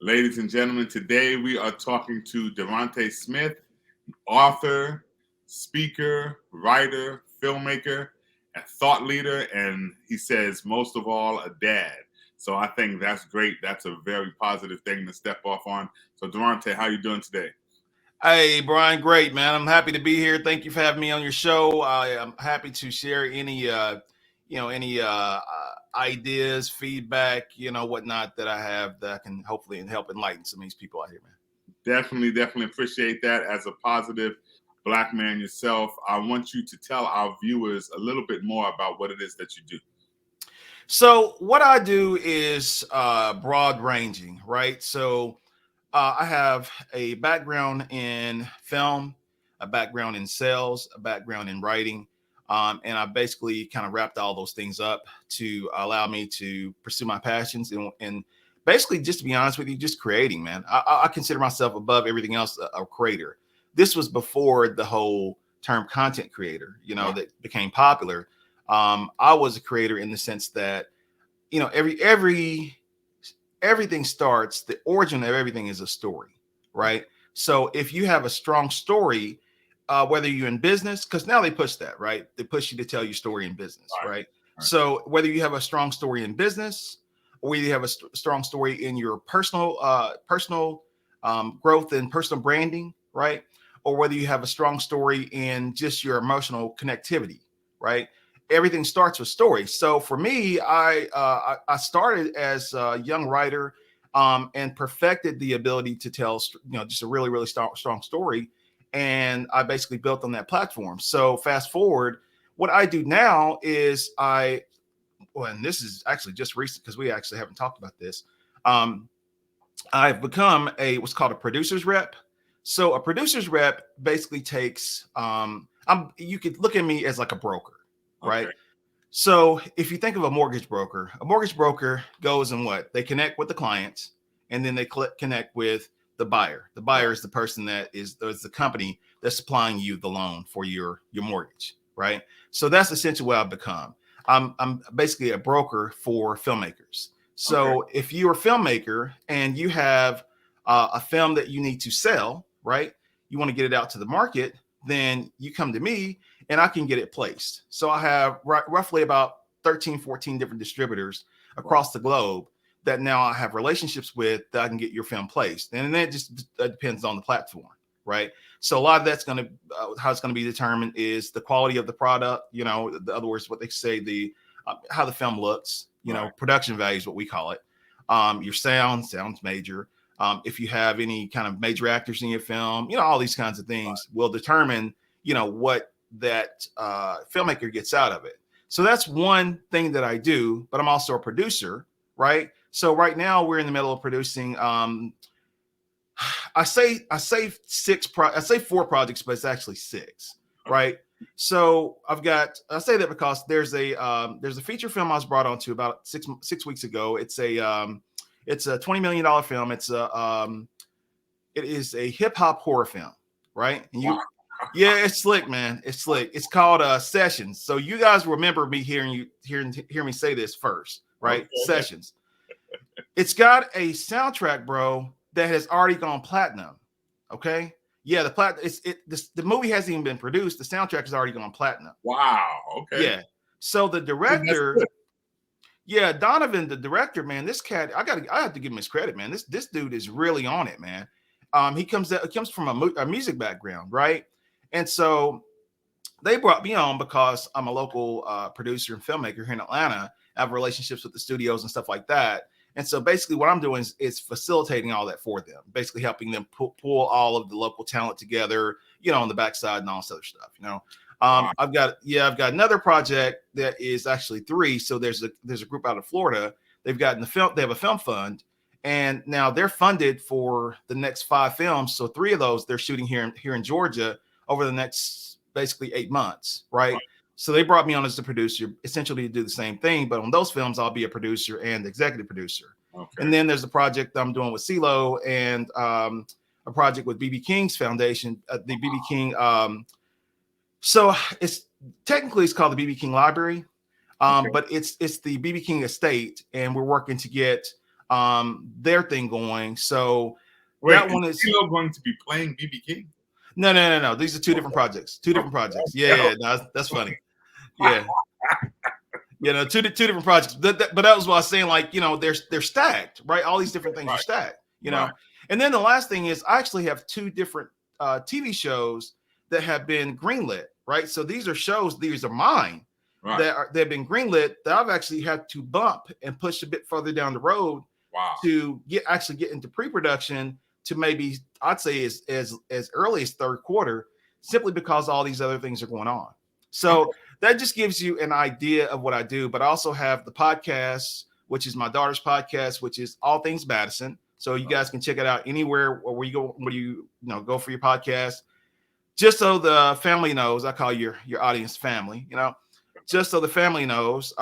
Ladies and gentlemen, today we are talking to Deronte Smith, author, speaker, writer, filmmaker, a thought leader, and he says most of all, a dad. So I think that's great. That's a very positive thing to step off on. So Deronte, how you doing today? Hey, Brian, great, man. I'm happy to be here. Thank you for having me on your show. I am happy to share any ideas, feedback, whatnot that I have that I can hopefully help enlighten some of these people out here, man. Definitely appreciate that. As a positive Black man yourself, I want you to tell our viewers a little bit more about what it is that you do. So what I do is broad ranging, right? So I have a background in film, a background in sales, a background in writing. And I basically kind of wrapped all those things up to allow me to pursue my passions and basically, just to be honest with you, just creating, man. I consider myself above everything else a creator. This was before the whole term content creator, that became popular. I was a creator in the sense that, everything starts, the origin of everything is a story, right? So if you have a strong story, whether you're in business, because now they push that, right? They push you to tell your story in business, right? So whether you have a strong story in business, or whether you have a strong story in your personal growth and personal branding, right? Or whether you have a strong story in just your emotional connectivity, right? Everything starts with stories. So for me, I started as a young writer, and perfected the ability to tell just a really strong story, and I basically built on that platform. So fast forward, what I do now is and this is actually just recent because we actually haven't talked about this. Um, I've become what's called a producer's rep. So a producer's rep basically takes you could look at me as like a broker, right? Okay. So if you think of a mortgage broker goes and what? They connect with the clients, and then they connect with the buyer. The buyer is the person that is the company that's supplying you the loan for your mortgage, right? So that's essentially what I've become. I'm basically a broker for filmmakers. So if you're a filmmaker and you have a film that you need to sell, right? You want to get it out to the market, then you come to me and I can get it placed. So I have roughly about 13, 14 different distributors across the globe that now I have relationships with that I can get your film placed. And then it just depends on the platform, right? So a lot of that's going to, how it's going to be determined is the quality of the product, in other words, what they say, how the film looks, production value is what we call it. Your sound's major. If you have any kind of major actors in your film, all these kinds of things will determine, what that filmmaker gets out of it. So that's one thing that I do, but I'm also a producer, right? So right now we're in the middle of producing. I say four projects, but it's actually six, right? So I say that because there's a feature film I was brought onto about six weeks ago. It's a $20 million film. It is a hip hop horror film, right? And yeah, it's slick, man. It's slick. It's called Sessions. So you guys remember me hear me say this first, right? Okay. Sessions. It's got a soundtrack, bro, that has already gone platinum. Okay. Yeah, the movie hasn't even been produced. The soundtrack has already gone platinum. Wow. Okay. Yeah. So the director, yeah, Donovan, the director, man, this cat, I have to give him his credit, man. This dude is really on it, man. He comes from a music background, right? And so they brought me on because I'm a local producer and filmmaker here in Atlanta. I have relationships with the studios and stuff like that. And so basically what I'm doing is facilitating all that for them, basically helping them pull all of the local talent together, on the backside and all this other stuff, I've got another project that is actually three. So there's a group out of Florida. They have a film fund, and now they're funded for the next 5 films. So 3 of those they're shooting here in Georgia over the next basically 8 months, right? So they brought me on as the producer, essentially to do the same thing. But on those films, I'll be a producer and executive producer. Okay. And then there's a project I'm doing with CeeLo and a project with BB King's foundation, the BB King. So it's called the BB King Library, but it's the BB King estate, and we're working to get their thing going. So Wait, that one is CeeLo going to be playing BB King? no. These are two different projects. Two different projects. Yeah. No, that's funny. Yeah. Two different projects. But that was what I was saying. Like, they're stacked, right? All these different things are stacked. Right. And then the last thing is I actually have two different TV shows that have been greenlit, right? So these are shows, these are mine they've been greenlit that I've actually had to bump and push a bit further down the road to get into pre-production to maybe I'd say as early as third quarter, simply because all these other things are going on. So that just gives you an idea of what I do. But I also have the podcast, which is my daughter's podcast, which is All Things Madison. So you guys can check it out anywhere where you go, go for your podcast. Just so the family knows, I call your audience family, just so the family knows,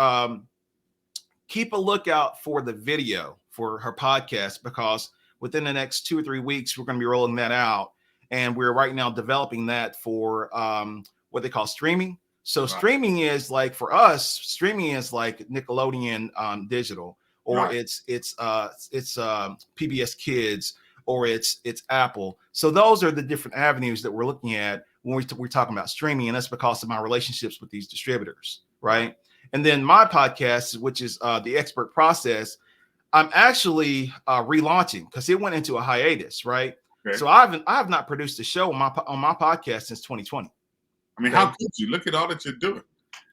keep a lookout for the video for her podcast, because within the next 2 or 3 weeks, we're going to be rolling that out. And we're right now developing that for what they call streaming. So streaming is like, for us, streaming is like Nickelodeon digital, or it's PBS Kids, or it's Apple. So those are the different avenues that we're looking at when we're talking about streaming, and that's because of my relationships with these distributors, right? And then my podcast, which is the Expert Process, I'm actually relaunching because it went into a hiatus, right? Okay. So I have not produced a show on my podcast since 2020. I mean, how could you? Look at all that you're doing.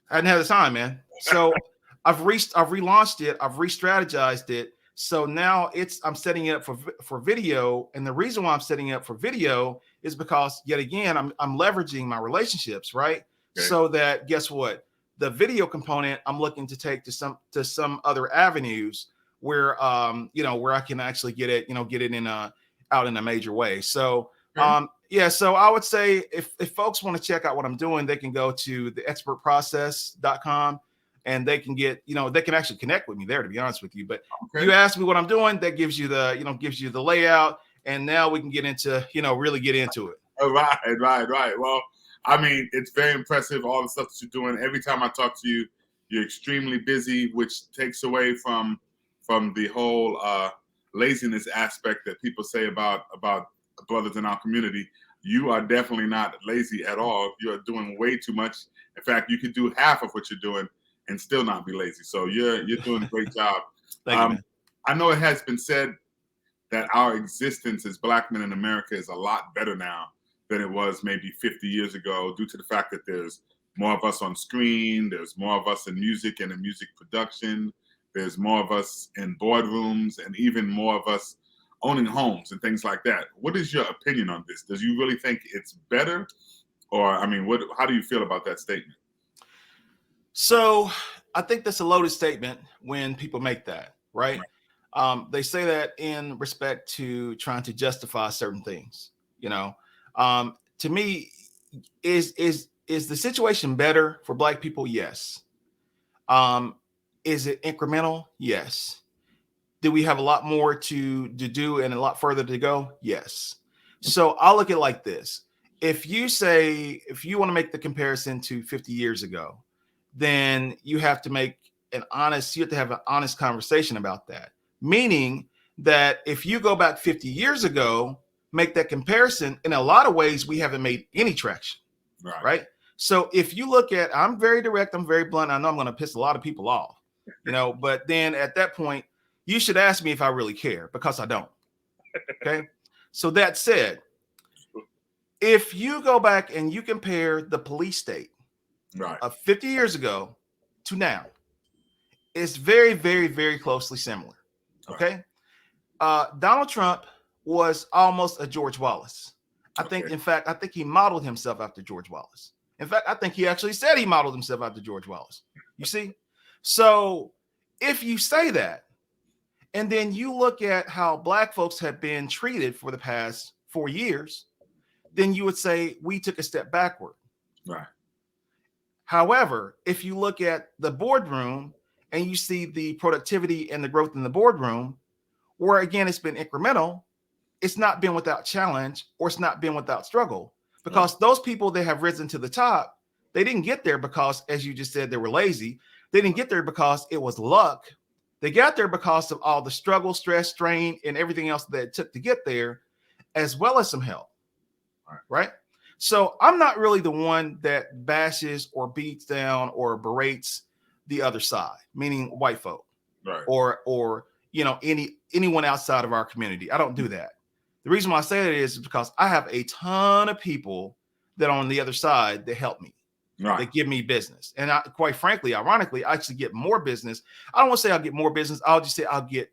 I didn't have the time, man. So I've relaunched it. I've re-strategized it. So now I'm setting it up for video. And the reason why I'm setting it up for video is because, yet again, I'm leveraging my relationships, right? Okay. So that, guess what? The video component I'm looking to take to some other avenues where where I can actually get it in out in a major way. So so I would say if folks want to check out what I'm doing, they can go to theexpertprocess.com and they can get, they can actually connect with me there, to be honest with you. But you ask me what I'm doing, that gives you the layout, and now we can get into, really get into it. Right. Well, I mean, it's very impressive, all the stuff that you're doing. Every time I talk to you, you're extremely busy, which takes away from the whole laziness aspect that people say about brothers in our community. You are definitely not lazy at all. You are doing way too much. In fact, you could do half of what you're doing and still not be lazy. So you're doing a great job. Thank you, man. I know it has been said that our existence as Black men in America is a lot better now than it was maybe 50 years ago, due to the fact that there's more of us on screen, there's more of us in music and in music production, there's more of us in boardrooms, and even more of us owning homes and things like that. What is your opinion on this? Does you really think it's better? Or, I mean, how do you feel about that statement? So I think that's a loaded statement when people make that, right? They say that in respect to trying to justify certain things, to me, is the situation better for Black people? Yes. Is it incremental? Yes. Do we have a lot more to do and a lot further to go? Yes. So I'll look at it like this. If you want to make the comparison to 50 years ago, then you have to have an honest conversation about that. Meaning that if you go back 50 years ago, make that comparison, in a lot of ways, we haven't made any traction. Right? So if you look at, I'm very direct, I'm very blunt. I know I'm going to piss a lot of people off, but then at that point, you should ask me if I really care, because I don't. Okay. So that said, if you go back and you compare the police state of 50 years ago to now, it's very, very, very closely similar. Okay. Donald Trump was almost a George Wallace. I think he modeled himself after George Wallace. In fact, I think he actually said he modeled himself after George Wallace. You see? So if you say that, and then you look at how Black folks have been treated for the past 4 years, then you would say we took a step backward. Right. However, if you look at the boardroom and you see the productivity and the growth in the boardroom, where again, it's been incremental, it's not been without challenge, or it's not been without struggle, because those people that have risen to the top, they didn't get there because, as you just said, they were lazy. They didn't get there because it was luck. They got there because of all the struggle, stress, strain, and everything else that it took to get there, as well as some help. Right? So I'm not really the one that bashes or beats down or berates the other side, meaning white folk, right, or anyone outside of our community. I don't do that. The reason why I say that is because I have a ton of people that are on the other side that help me, right, that give me business. And quite frankly, ironically, I actually get more business. I don't want to say I'll get more business. I'll just say I'll get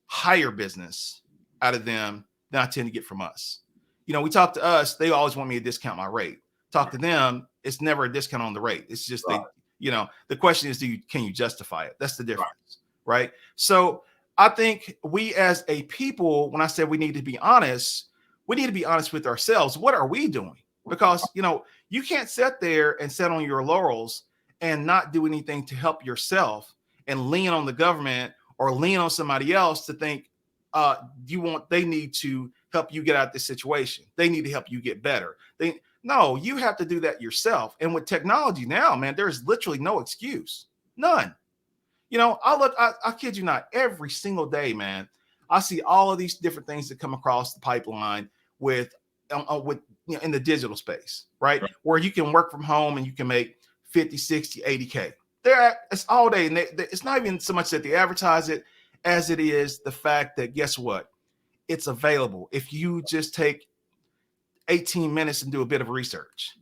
higher business out of them than I tend to get from us. We talk to us, they always want me to discount my rate. Talk to them, it's never a discount on the rate. It's just right, the question is, can you justify it? That's the right, difference, right? So I think we as a people, when I say we need to be honest with ourselves. What are we doing? Because you can't sit there and sit on your laurels and not do anything to help yourself and lean on the government or lean on somebody else to think they need to help you get out of this situation. They need to help you get better. No, you have to do that yourself. And with technology now, man, there's literally no excuse. None. I kid you not, every single day, man, I see all of these different things that come across the pipeline with in the digital space, right? Where you can work from home and you can make 50, 60, 80K. It's all day. And it's not even so much that they advertise it as it is the fact that, guess what? It's available. If you just take 18 minutes and do a bit of research,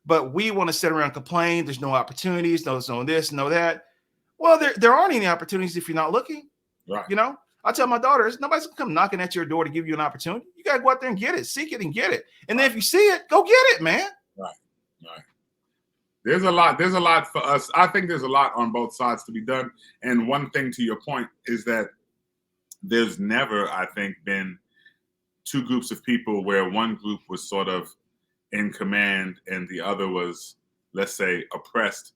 but we want to sit around and complain. There's no opportunities, no this, no that. Well, there aren't any opportunities if you're not looking. right. I tell my daughters, nobody's gonna come knocking at your door to give you an opportunity. You gotta go out there and get it, seek it and get it. And then if you see it, go get it, man. Right. There's a lot for us. I think there's a lot on both sides to be done. And one thing to your point is that there's never, I think, been two groups of people where one group was sort of in command and the other was, let's say, oppressed,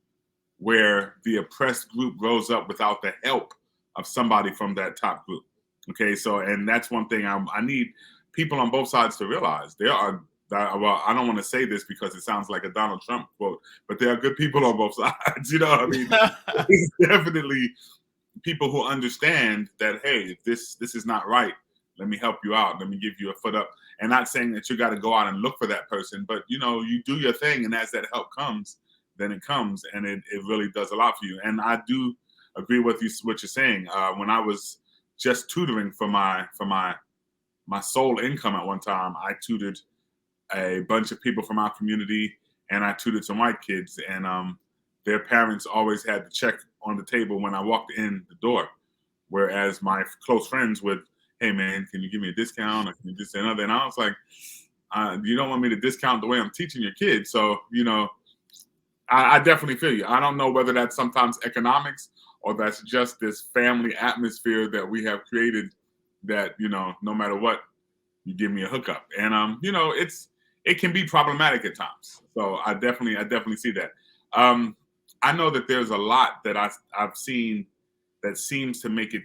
where the oppressed group grows up without the help of somebody from that top group. Okay, so, and that's one thing I need people on both sides to realize. There are, well, I don't want to say this because it sounds like a Donald Trump quote, but there are good people on both sides. I mean, there's definitely people who understand that, hey, this is not right. Let me help you out. Let me give you a foot up. And not saying that you got to go out and look for that person, but you do your thing, and as that help comes, then it comes, and it really does a lot for you. And I do agree with you what you're saying. When I was just tutoring for my sole income at one time, I tutored a bunch of people from our community, and I tutored some white kids, and their parents always had the check on the table when I walked in the door, whereas my close friends would, hey man, can you give me a discount, or can you just say another? And I was like, you don't want me to discount the way I'm teaching your kids. So I definitely feel you. I don't know whether that's sometimes economics or that's just this family atmosphere that we have created that, no matter what, you give me a hookup. And, it can be problematic at times. So I definitely see that. I know that there's a lot that I've seen that seems to make it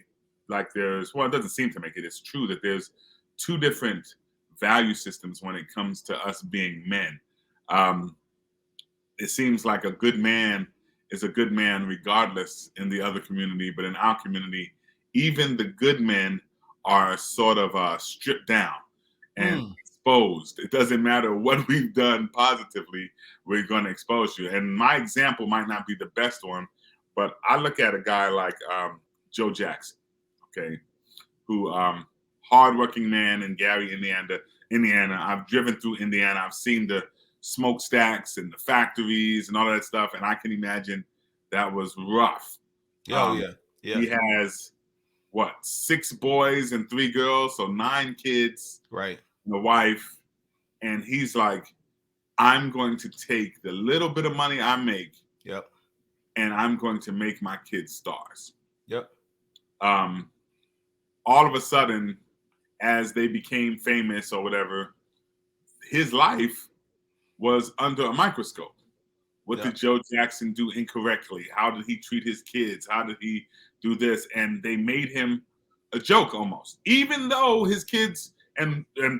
like it doesn't seem to make it. It's true that there's two different value systems when it comes to us being men. It seems like a good man is a good man regardless in the other community, but in our community, even the good men are sort of stripped down and exposed. It doesn't matter what we've done positively, we're going to expose you. And my example might not be the best one, but I look at a guy like Joe Jackson, okay, who hardworking man in Gary, Indiana. I've driven through Indiana. I've seen the smokestacks and the factories and all that stuff, and I can imagine that was rough. Yeah. He has 6 boys and 3 girls, so 9 kids, right, and a wife, and he's like, I'm going to take the little bit of money I make, yep, and I'm going to make my kids stars. Yep. All of a sudden, as they became famous or whatever, his life was under a microscope. What did Joe Jackson do incorrectly? How did he treat his kids? How did he do this? And they made him a joke almost, even though his kids and a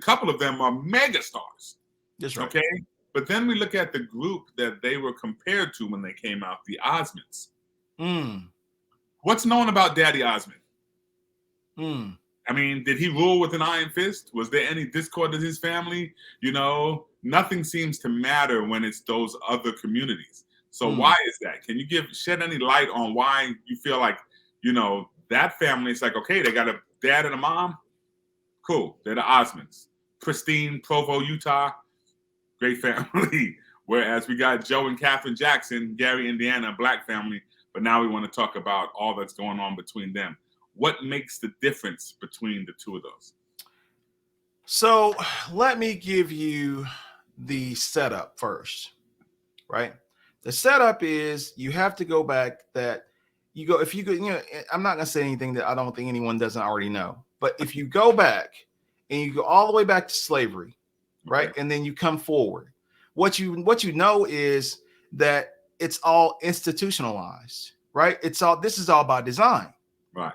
couple of them are mega stars. That's right. Okay. But then we look at the group that they were compared to when they came out, the Osmonds, What's known about Daddy Osmond? Hmm. I mean, did he rule with an iron fist? Was there any discord in his family? You know, nothing seems to matter when it's those other communities. So why is that? Can you shed any light on why you feel like, you know, that family is like, okay, they got a dad and a mom? Cool. They're the Osmonds. Pristine, Provo, Utah. Great family. Whereas we got Joe and Catherine Jackson, Gary, Indiana, black family. But now we want to talk about all that's going on between them. What makes the difference between the two of those? So let me give you the setup first, right? The setup is you have to go back that you go, if you go, you know, I'm not going to say anything that I don't think anyone doesn't already know, but if you go back and you go all the way back to slavery, right? Okay. And then you come forward, what you know is that it's all institutionalized, right? This is all by design. Right.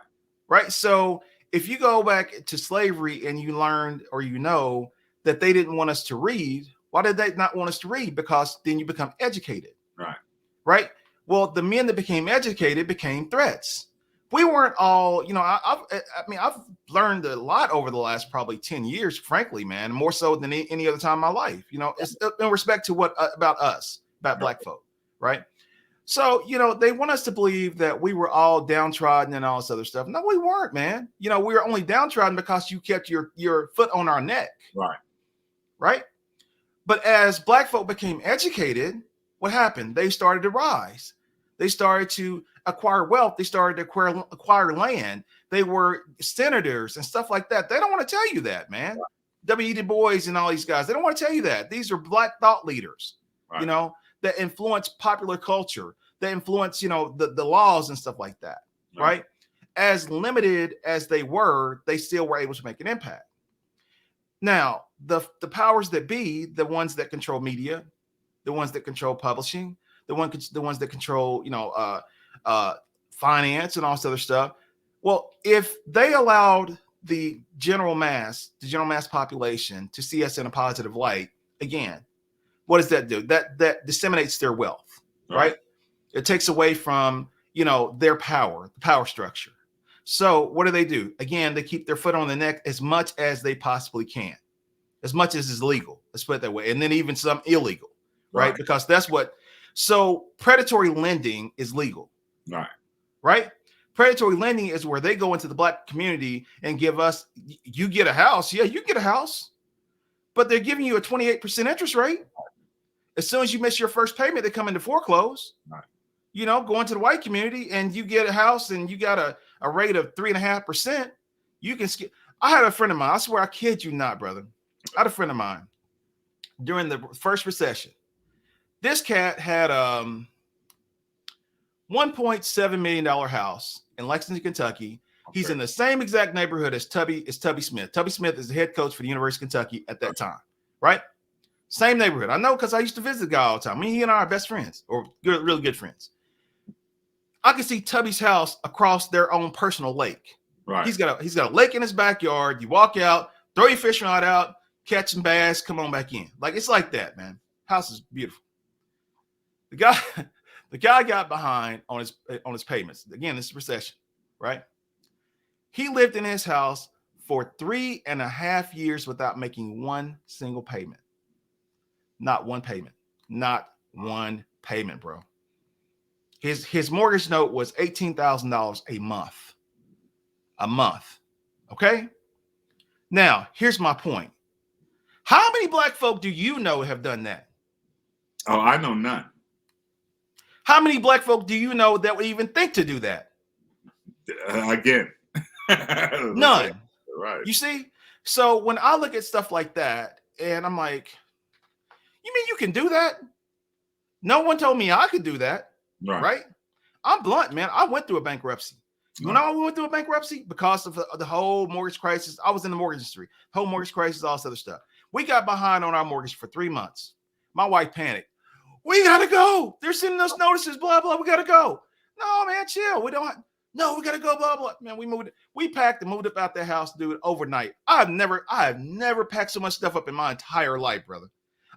Right. So if you go back to slavery and you learned or you know that they didn't want us to read, why did they not want us to read? Because then you become educated. Right. Right. Well, the men that became educated became threats. We weren't all, you know, I've learned a lot over the last probably 10 years, frankly, man, more so than any other time in my life. You know, it's in respect to what about us, about black folk. Right. So, you know, they want us to believe that we were all downtrodden and all this other stuff. No, we weren't, man. You know, we were only downtrodden because you kept your foot on our neck. Right. Right. But as black folk became educated, what happened? They started to rise. They started to acquire wealth. They started to acquire land. They were senators and stuff like that. They don't want to tell you that, man. Right. W.E. Du Bois and all these guys, they don't want to tell you that. These are black thought leaders, right, you know, that influence popular culture, that influence, you know, the laws and stuff like that, right? As limited as they were, they still were able to make an impact. Now, the powers that be, the ones that control media, the ones that control publishing, the ones that control, you know, finance and all this other stuff. Well, if they allowed the general mass population to see us in a positive light, again, what does that do? That disseminates their wealth, right? It takes away from, you know, their power, the power structure. So what do? Again, they keep their foot on the neck as much as they possibly can, as much as is legal. Let's put it that way. And then even some illegal, right? Because that's what. So predatory lending is legal, right? Predatory lending is where they go into the black community and give us, you get a house. Yeah, you get a house, but they're giving you a 28% interest rate. As soon as you miss your first payment, they come into foreclose. You know, go into the white community and you get a house and you got a rate of 3.5%. You can skip. I had a friend of mine. I swear, I kid you not, brother. I had a friend of mine during the first recession. This cat had $1.7 million house in Lexington, Kentucky. Okay. He's in the same exact neighborhood as Tubby Smith. Tubby Smith is the head coach for the University of Kentucky at that time, right? Same neighborhood. I know because I used to visit the guy all the time. I mean, he and I are best friends, or really good friends. I can see Tubby's house across their own personal lake. Right. He's got a lake in his backyard. You walk out, throw your fishing rod out, catch some bass, come on back in. Like, it's like that, man. House is beautiful. The guy got behind on his payments. Again, this is recession, right? He lived in his house for 3.5 years without making one single payment. Not one payment. Not one payment, bro. His mortgage note was $18,000 a month. A month. Okay? Now, here's my point. How many black folk do you know have done that? Oh, I know none. How many black folk do you know that would even think to do that? Again. None. Right. You see? So when I look at stuff like that, and I'm like, you mean you can do that? No one told me I could do that. Right? I'm blunt, man. I went through a bankruptcy. You know why we went through a bankruptcy? Because of the whole mortgage crisis. I was in the mortgage industry. Whole mortgage crisis, all this other stuff. We got behind on our mortgage for 3 months. My wife panicked. We gotta go. They're sending us notices, blah, blah. We gotta go. No, man, chill. We gotta go, blah, blah. Man, we packed and moved up out that house, dude, overnight. I have never packed so much stuff up in my entire life, brother.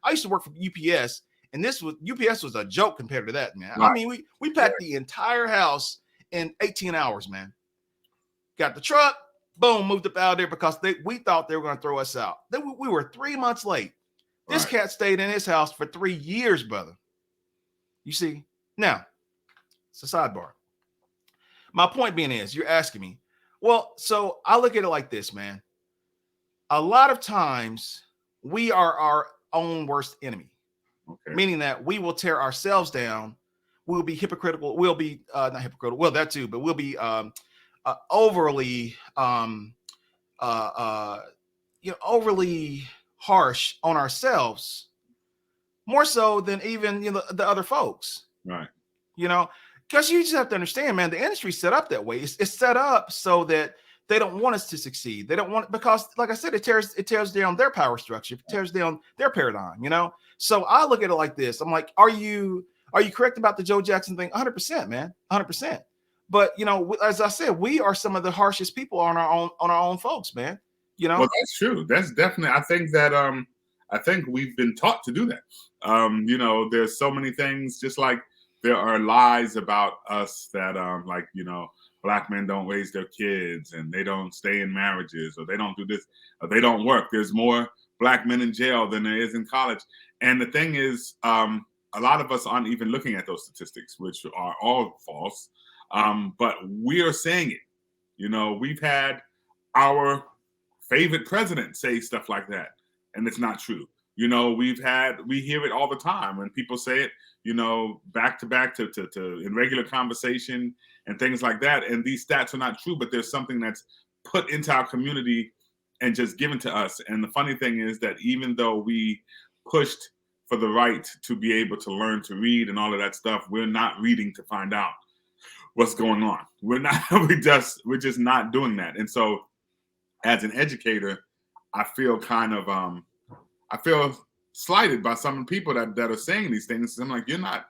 I used to work for UPS, and UPS was a joke compared to that, man. Right. I mean, we packed the entire house in 18 hours, man. Got the truck, boom, moved up out of there because we thought they were going to throw us out. We were 3 months late. This cat stayed in his house for 3 years, brother. You see? Now, it's a sidebar. My point being is, you're asking me, well, so I look at it like this, man. A lot of times we are our own worst enemy, meaning that we will tear ourselves down. We'll be hypocritical. We'll be not hypocritical. Well, that too, but we'll be overly, overly harsh on ourselves, more so than even the other folks. Right. Because you just have to understand, man, the industry's set up that way. It's set up so that they don't want us to succeed. They don't want, because like I said, it tears down their power structure, it tears down their paradigm, So I look at it like this. I'm like, are you correct about the Joe Jackson thing? 100%, man. 100%. But as I said, we are some of the harshest people on our own folks, man. Well, that's true. That's definitely, I think that I think we've been taught to do that. There's so many things, just like there are lies about us that Black men don't raise their kids and they don't stay in marriages, or they don't do this, or they don't work. There's more Black men in jail than there is in college. And the thing is, a lot of us aren't even looking at those statistics, which are all false. But we are saying it. We've had our favorite president say stuff like that, and it's not true. We hear it all the time when people say it, back to back to in regular conversation and things like that. And these stats are not true, but there's something that's put into our community and just given to us. And the funny thing is that even though we pushed for the right to be able to learn to read and all of that stuff, we're not reading to find out what's going on. We're just not doing that. And so as an educator, I feel kind of I feel slighted by some people that are saying these things. I'm like, you're not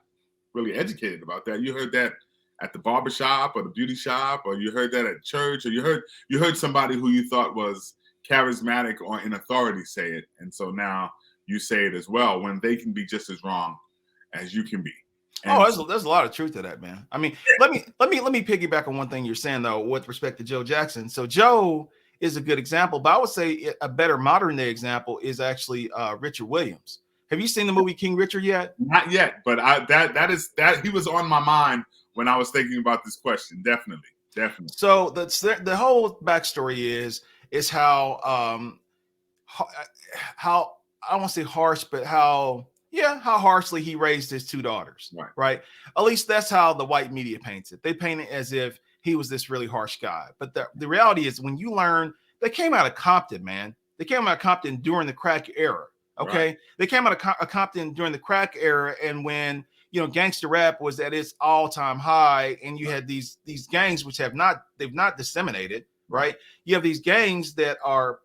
really educated about that. You heard that at the barbershop or the beauty shop, or you heard that at church, or you heard somebody who you thought was charismatic or in authority say it. And so now you say it as well, when they can be just as wrong as you can be. And there's a lot of truth to that, man. I mean, let me piggyback on one thing you're saying though, with respect to Joe Jackson. So Joe is a good example, but I would say a better modern day example is actually Richard Williams. Have you seen the movie King Richard yet? Not yet, but that he was on my mind when I was thinking about this question. Definitely. So the whole backstory is how I don't want to say harsh, but how harshly he raised his two daughters. Right. At least that's how the white media paints it. They paint it as if he was this really harsh guy. But the reality is, when you learn, they came out of Compton, man. They came out of Compton during the crack era. Okay. Right. They came out of Compton during the crack era. And when, gangster rap was at its all-time high, and you had these gangs, which they've not disseminated, right? You have these gangs that are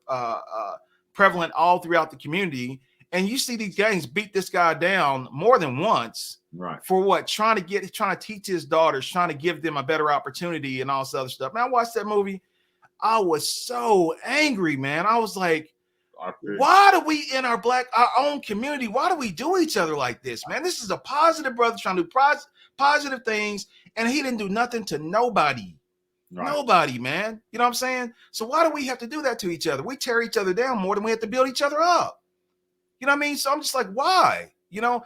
prevalent all throughout the community. And you see these gangs beat this guy down more than once, right? For what? Trying to teach his daughters, trying to give them a better opportunity and all this other stuff. Man, I watched that movie. I was so angry, man. I was like, why do we in our own community, why do we do each other like this, man? This is a positive brother trying to do positive things, and he didn't do nothing to nobody. Right. Nobody, man. You know what I'm saying? So why do we have to do that to each other? We tear each other down more than we have to build each other up. You know what I mean? So I'm just like, why? Yeah,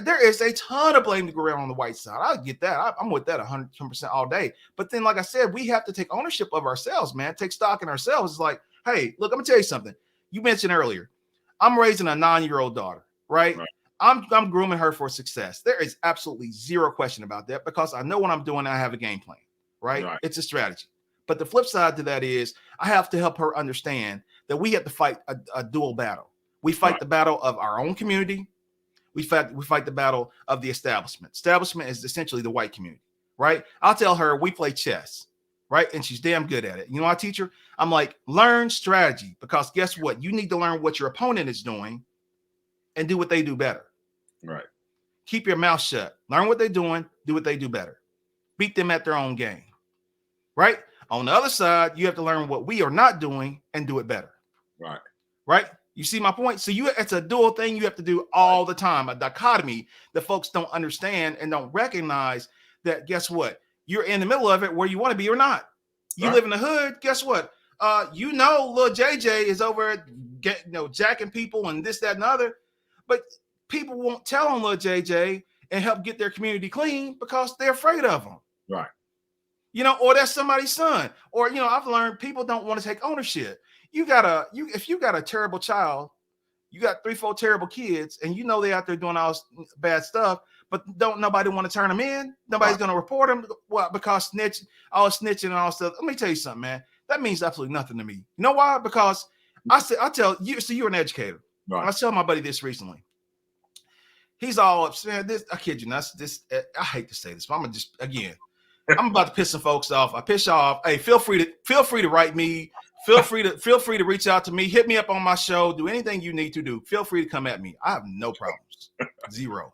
there is a ton of blame to go around on the white side. I get that. I'm with that 100% all day. But then, like I said, we have to take ownership of ourselves, man. Take stock in ourselves. It's like, hey, look, I'm gonna tell you something. You mentioned earlier, I'm raising a 9-year-old daughter, right? I'm grooming her for success. There is absolutely zero question about that, because I know what I'm doing. I have a game plan, right? It's a strategy. But the flip side to that is, I have to help her understand that we have to fight a dual battle. We fight the battle of our own community. We fight the battle of the establishment. Establishment is essentially the white community, right? I'll tell her we play chess, right? And she's damn good at it. I teach her. I'm like, learn strategy, because guess what? You need to learn what your opponent is doing and do what they do better. Right. Keep your mouth shut. Learn what they're doing. Do what they do better. Beat them at their own game, right? On the other side, you have to learn what we are not doing and do it better. Right. Right. You see my point? So it's a dual thing you have to do all the time, a dichotomy that folks don't understand and don't recognize that. Guess what? you're in the middle of it where you want to be or not. You Right. live in the hood. Guess what? Little JJ is over jacking people and this, that, and the other. But people won't tell on little JJ and help get their community clean because they're afraid of them. Right. Or that's somebody's son. Or, I've learned people don't want to take ownership. If you got a terrible child, you got 3-4 terrible kids, and they out there doing all this bad stuff, but don't nobody want to turn them in. Nobody's going to report them. Well, because snitching and all stuff. Let me tell you something, man. That means absolutely nothing to me. You know why? Because I tell you, so you're an educator. Right. I was telling my buddy this recently. He's all upset. I kid you not. I hate to say this, but I'm about to piss some folks off. I piss y'all off. Hey, feel free to write me. Feel free to reach out to me. Hit me up on my show. Do anything you need to do. Feel free to come at me. I have no problems. Zero.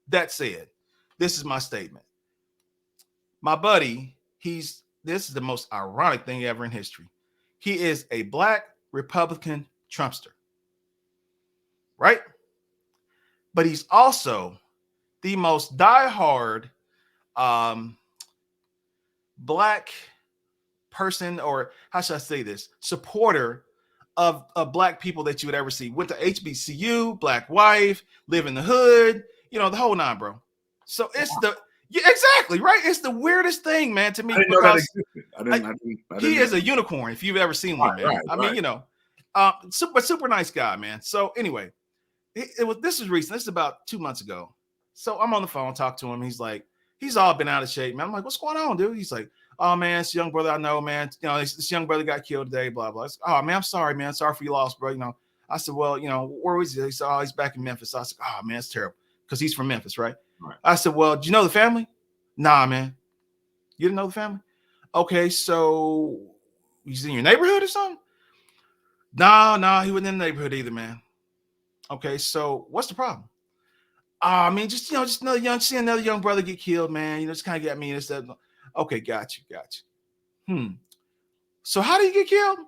That said, this is my statement. My buddy, this is the most ironic thing ever in history. He is a black Republican Trumpster. Right? But he's also the most diehard black person, or how should I say this, supporter of black people that you would ever see. Went to HBCU, black wife, live in the hood, the whole nine, bro. So it's exactly right. It's the weirdest thing, man, to me. I didn't know that existed. I didn't he is a unicorn if you've ever seen one, man. Right, I mean, super nice guy, man. So anyway, this is recent. This is about 2 months ago. So I'm on the phone, talk to him. He's like, he's all been out of shape, man. I'm like, what's going on, dude? He's like, oh man, this young brother I know, man. This young brother got killed today, blah, blah. Oh man, I'm sorry, man. Sorry for your loss, bro. I said, well, where was he? He said, oh, he's back in Memphis. I said, oh man, it's terrible. Because he's from Memphis, right? I said, well, do you know the family? Nah, man. You didn't know the family? Okay, so he's in your neighborhood or something? No, he wasn't in the neighborhood either, man. Okay, so what's the problem? I mean, just seeing another young brother get killed, man. Just kind of got me and stuff. Okay, got you. So how do you get killed?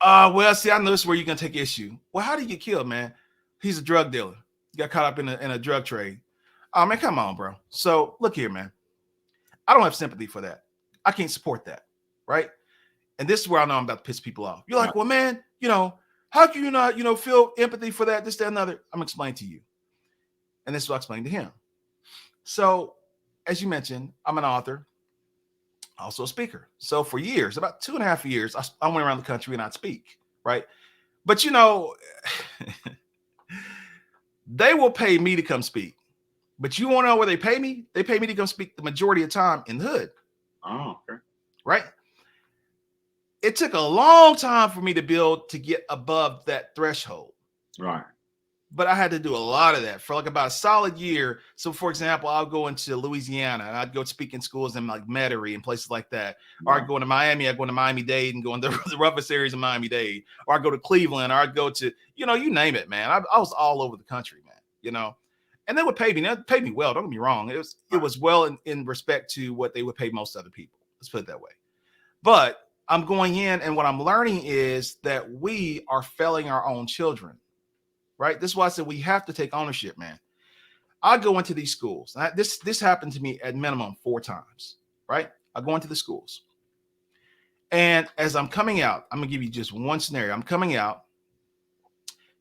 Well, see, I know this is where you're gonna take issue. Well, how do you get killed, man? He's a drug dealer. He got caught up in a drug trade. Oh man, come on, bro. So look here, man. I don't have sympathy for that. I can't support that, right? And this is where I know I'm about to piss people off. You're like, well, man, how can you not, feel empathy for that, this, that, and another? I'm explaining to you. And this is what I explained to him. So, as you mentioned, I'm an author, also a speaker. So for years, about 2.5 years, I went around the country and I'd speak, right? But they will pay me to come speak. But you want to know where they pay me? They pay me to come speak the majority of the time in the hood. Oh, okay. Right? It took a long time for me to get above that threshold. Right. But I had to do a lot of that for like about a solid year. So, for example, I'll go into Louisiana and I'd go speak in schools in like Metairie and places like that. Or I'd go into Miami, I'd go into Miami-Dade and go in the roughest areas of Miami-Dade. Or I'd go to Cleveland, or I'd go to, you name it, man. I was all over the country, man, And they would pay me. They'd pay me well. Don't get me wrong. It was well in respect to what they would pay most other people. Let's put it that way. But I'm going in, and what I'm learning is that we are failing our own children. Right? This is why I said we have to take ownership, man. I go into these schools. This happened to me at minimum 4 times, right? I go into the schools. And as I'm coming out, I'm going to give you just one scenario. I'm coming out,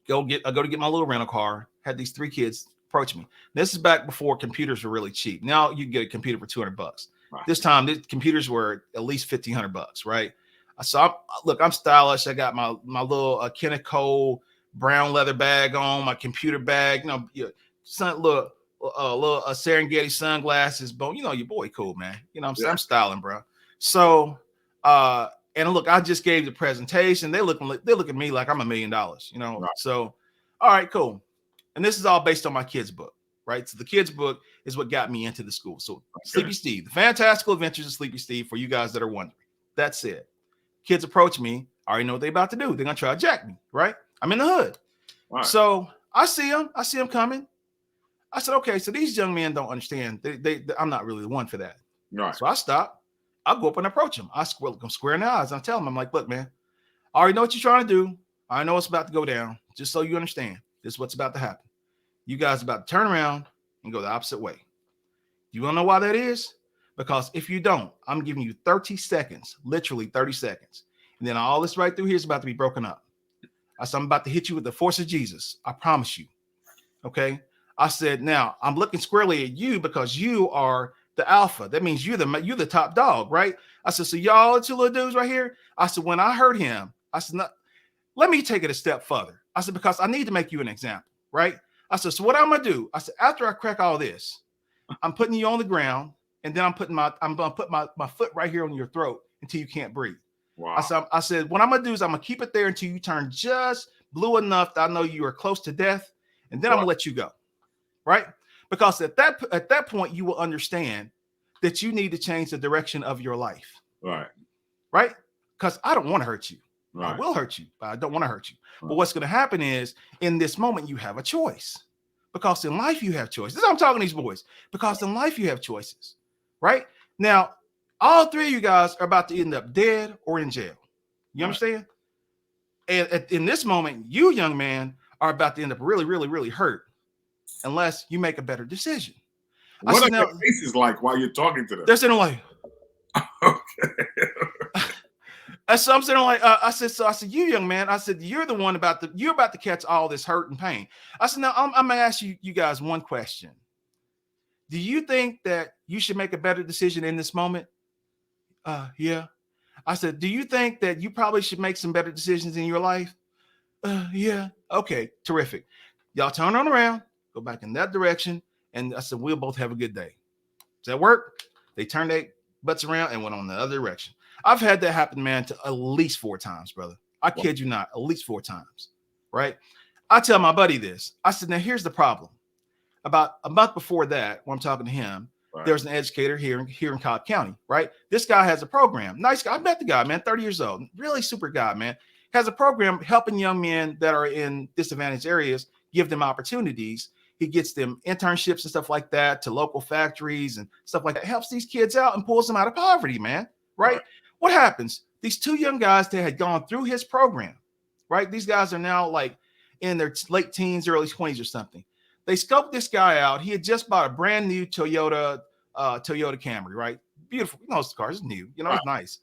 I go to get my little rental car, had these 3 kids approach me. This is back before computers were really cheap. Now you can get a computer for $200. Right. This time, the computers were at least $1,500, right? So I'm stylish. I got my little Kenneth Cole brown leather bag on, my computer bag, little Serengeti sunglasses, but your boy cool, man. I'm styling, bro. So and look, I just gave the presentation. They look at me like I'm $1 million, Right. So all right, cool. And this is all based on my kids' book, right? So the kids' book is what got me into the school. So okay. Sleepy Steve, the Fantastical Adventures of Sleepy Steve, for you guys that are wondering. That's it. Kids approach me, I already know what they're about to do. They're gonna try to jack me, right? I'm in the hood. Right. So I see them coming. I said, okay, so these young men don't understand. I'm not really the one for that. Right. So I stop. I go up and approach them. I'm square in the eyes. And I tell them, I'm like, look, man, I already know what you're trying to do. I know what's about to go down. Just so you understand, this is what's about to happen. You guys are about to turn around and go the opposite way. You want to know why that is? Because if you don't, I'm giving you 30 seconds, literally 30 seconds. And then all this right through here is about to be broken up. I said, I'm about to hit you with the force of Jesus. I promise you. Okay. I said, now I'm looking squarely at you because you are the alpha. That means you're the top dog, right? I said, so y'all two little dudes right here. I said, when I heard him, I said, no, let me take it a step further. I said, because I need to make you an example, right? I said, so what I'm gonna do? I said, after I crack all this, I'm putting you on the ground, and then I'm gonna put my foot right here on your throat until you can't breathe. Wow. I said, what I'm gonna do is I'm gonna keep it there until you turn just blue enough that I know you are close to death, and then I'm gonna let you go, right? Because at that point you will understand that you need to change the direction of your life, right? Because I don't want to hurt you. I will hurt you, but I don't want to hurt you. But what's going to happen is in this moment, you have a choice, because in life you have choices. This is what I'm talking to these boys, because in life you have choices, right? Now, all three of you guys are about to end up dead or in jail. You understand? And in this moment, you, young man, are about to end up really, really, really hurt unless you make a better decision. What are their faces like while you're talking to them? They're sitting like, okay. So I'm sitting like, I said, you young man, I said, you're the one you're about to catch all this hurt and pain. I said, now I'm gonna ask you guys one question. Do you think that you should make a better decision in this moment? Yeah. I said, do you think that you probably should make some better decisions in your life? Yeah. Okay, terrific. Y'all turn on around, go back in that direction, and I said, we'll both have a good day. Does that work? They turned their butts around and went on the other direction. I've had that happen, man, to at least 4 times, brother. I kid you not, at least 4 times, right? I tell my buddy this. I said, now here's the problem. About a month before that, when I'm talking to him, there's an educator here in Cobb County, right? This guy has a program. Nice guy. I met the guy, man, 30 years old. Really super guy, man. Has a program helping young men that are in disadvantaged areas, give them opportunities. He gets them internships and stuff like that to local factories and stuff like that. Helps these kids out and pulls them out of poverty, man, right? What happens? These 2 young guys that had gone through his program, right? These guys are now like in their late teens, early 20s or something. They scoped this guy out. He had just bought a brand new Toyota Camry, right? Beautiful. You know, this car is new. You know, it's nice.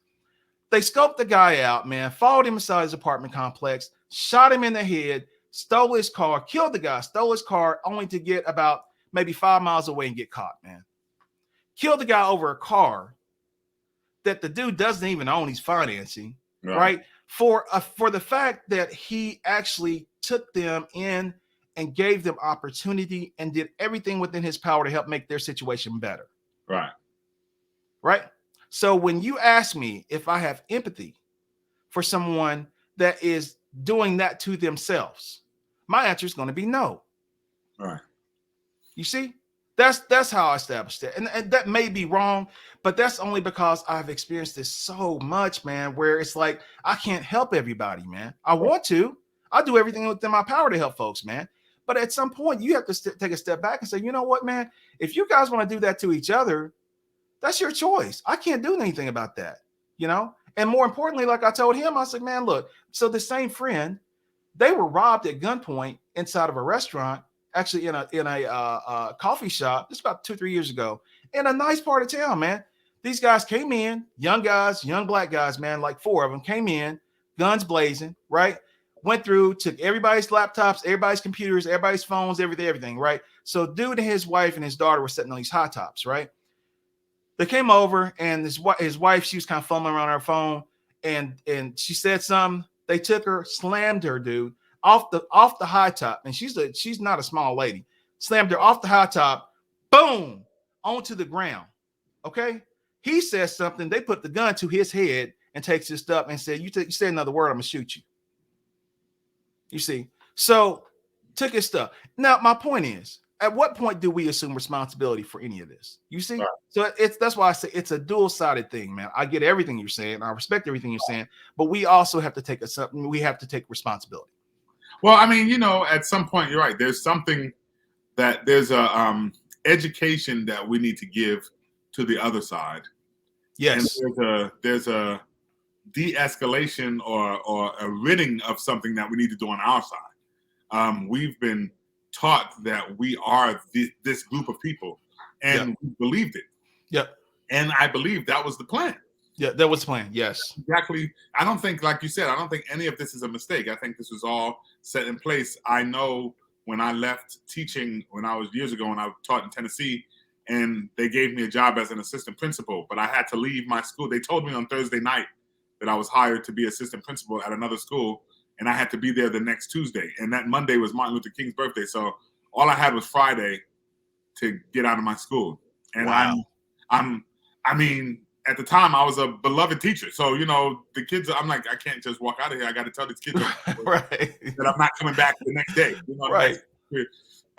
They scoped the guy out, man, followed him inside his apartment complex, shot him in the head, stole his car, killed the guy, stole his car, only to get about maybe 5 miles away and get caught, man. Killed the guy over a car that the dude doesn't even own. He's financing, right? For the fact that he actually took them in and gave them opportunity and did everything within his power to help make their situation better. Right. So when you ask me if I have empathy for someone that is doing that to themselves, my answer is going to be no. You see? That's how I established it. And that may be wrong, but that's only because I've experienced this so much, man, where it's like, I can't help everybody, man. I want to. I do everything within my power to help folks, man. But at some point, you have to take a step back and say, you know what, man, if you guys want to do that to each other, that's your choice. I can't do anything about that, you know? And more importantly, like I told him, I said, man, look, so the same friend, they were robbed at gunpoint inside of a restaurant, actually in a coffee shop. This is about 2-3 years ago in a nice part of town, man. These guys came in, young guys, young black guys, man, like 4 of them came in, guns blazing, right? Went through, took everybody's laptops, everybody's computers, everybody's phones, everything, right? So dude and his wife and his daughter were sitting on these high tops, right? They came over and his wife, she was kind of fumbling around her phone and she said something. They took her, slammed her, dude, off the high top. And she's not a small lady. Slammed her off the high top, boom, onto the ground. Okay. He says something. They put the gun to his head and takes his stuff and said, you say another word, I'm gonna shoot you. You see, so took his stuff. Now, my point is, at what point do we assume responsibility for any of this? You see, so that's why I say it's a dual-sided thing, man. I get everything you're saying, I respect everything you're saying, but we also have to take responsibility. Well, I mean, you know, at some point, you're right. There's a education that we need to give to the other side. Yes, and there's a de-escalation or a ridding of something that we need to do on our side. We've been taught that we are this group of people, and we believed it. Yep. And I believe that was the plan. Yeah, that was the plan. Yes. Exactly. I don't think, like you said, I don't think any of this is a mistake. I think this was all set in place. I know when I left teaching when I was years ago when I taught in Tennessee, and they gave me a job as an assistant principal, but I had to leave my school. They told me on Thursday night that I was hired to be assistant principal at another school, and I had to be there the next Tuesday. And that Monday was Martin Luther King's birthday. So all I had was Friday to get out of my school. And Wow. I mean, at the time I was a beloved teacher. So, you know, the kids, I'm like, I can't just walk out of here. I got to tell these kids Right. that I'm not coming back the next day. You know, Right.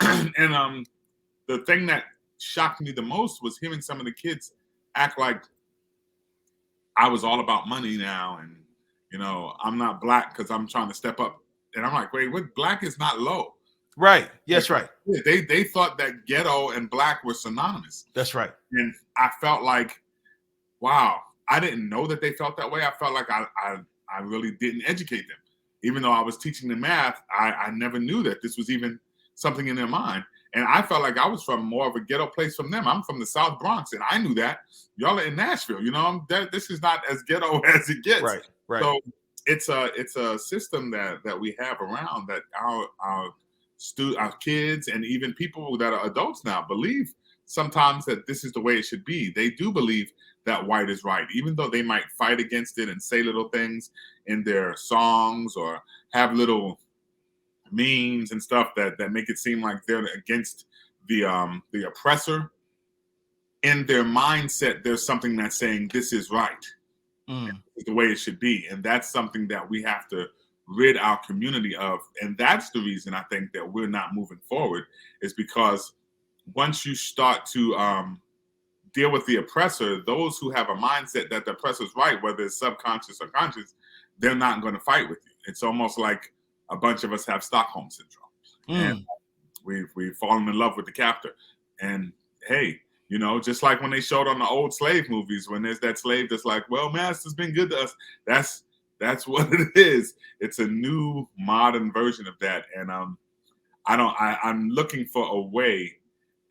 And the thing that shocked me the most was hearing some of the kids act like I was all about money now. And, you know, I'm not black because I'm trying to step up. And I'm like, wait, what? Black is not low. Right. Yes, right. They thought that ghetto and black were synonymous. That's right. And I felt like, wow, I didn't know that they felt that way. I felt like I really didn't educate them. Even though I was teaching them math, I never knew that this was even something in their mind. And I felt like I was from more of a ghetto place from them. I'm from the South Bronx, and I knew that. Y'all are in Nashville, you know. This is not as ghetto as it gets. Right. Right. So it's a system that we have around that our kids and even people that are adults now believe sometimes that this is the way it should be. They do believe that white is right, even though they might fight against it and say little things in their songs or have little memes and stuff that make it seem like they're against the oppressor. In their mindset, there's something that's saying this is right. This is the way it should be. And that's something that we have to rid our community of. And that's the reason I think that we're not moving forward, is because once you start to deal with the oppressor, those who have a mindset that the oppressor's right, whether it's subconscious or conscious, they're not going to fight with you. It's almost like a bunch of us have Stockholm syndrome. And we've fallen in love with the captor. And hey, you know, just like when they showed on the old slave movies, when there's that slave that's like, well, master's been good to us. That's what it is. It's a new modern version of that. And I'm looking for a way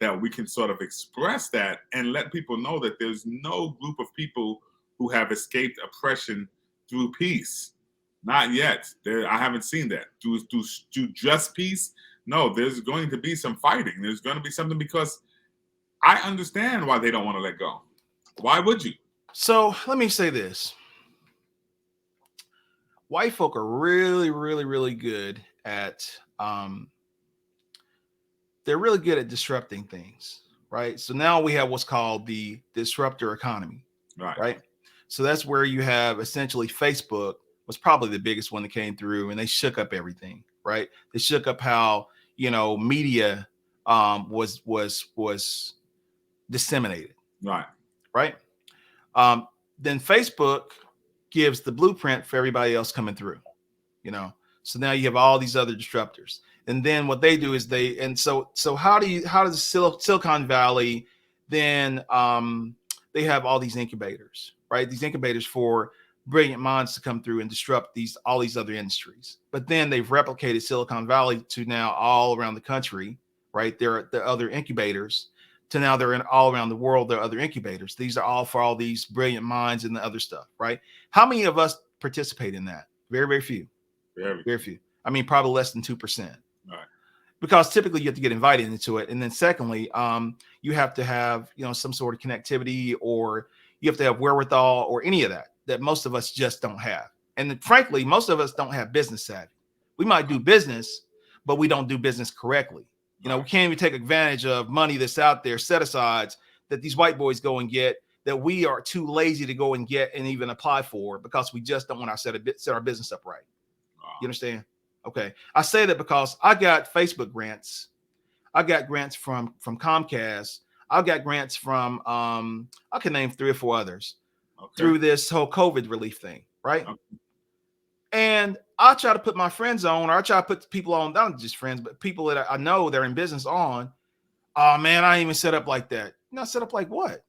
that we can sort of express that and let people know that there's no group of people who have escaped oppression through peace. Not yet. I haven't seen that. Through just peace? No, there's going to be some fighting. There's going to be something, because I understand why they don't want to let go. Why would you? So let me say this. White folk are really, really, really good at they're really good at disrupting things, right? So now we have what's called the Disruptor Economy, right? So that's where you have essentially Facebook was probably the biggest one that came through, and they shook up everything, right? They shook up how, you know, media was disseminated, right? Then Facebook gives the blueprint for everybody else coming through, you know. So now you have all these other disruptors. And then what they do is so how does Silicon Valley then they have all these incubators, right? These incubators for brilliant minds to come through and disrupt all these other industries. But then they've replicated Silicon Valley to now all around the country, right? There are other incubators to now they're in all around the world. There are other incubators. These are all for all these brilliant minds and the other stuff, right? How many of us participate in that? Very, very few. Very few. I mean, probably less than 2%. Right. Because typically you have to get invited into it. And then secondly, you have to have, you know, some sort of connectivity, or you have to have wherewithal, or any of that most of us just don't have. And then, frankly, most of us don't have business savvy. We might do business, but we don't do business correctly. You know, we can't even take advantage of money that's out there, set asides that these white boys go and get, that we are too lazy to go and get and even apply for, because we just don't want to set our business up right. You understand? Okay. I say that because I got Facebook grants. I got grants from Comcast. I got grants from, I can name 3 or 4 others through this whole COVID relief thing, right? And I try to put my friends on, or I try to put people on, not just friends, but people that I know they're in business on. Oh man, I ain't even set up like that. Not set up like what?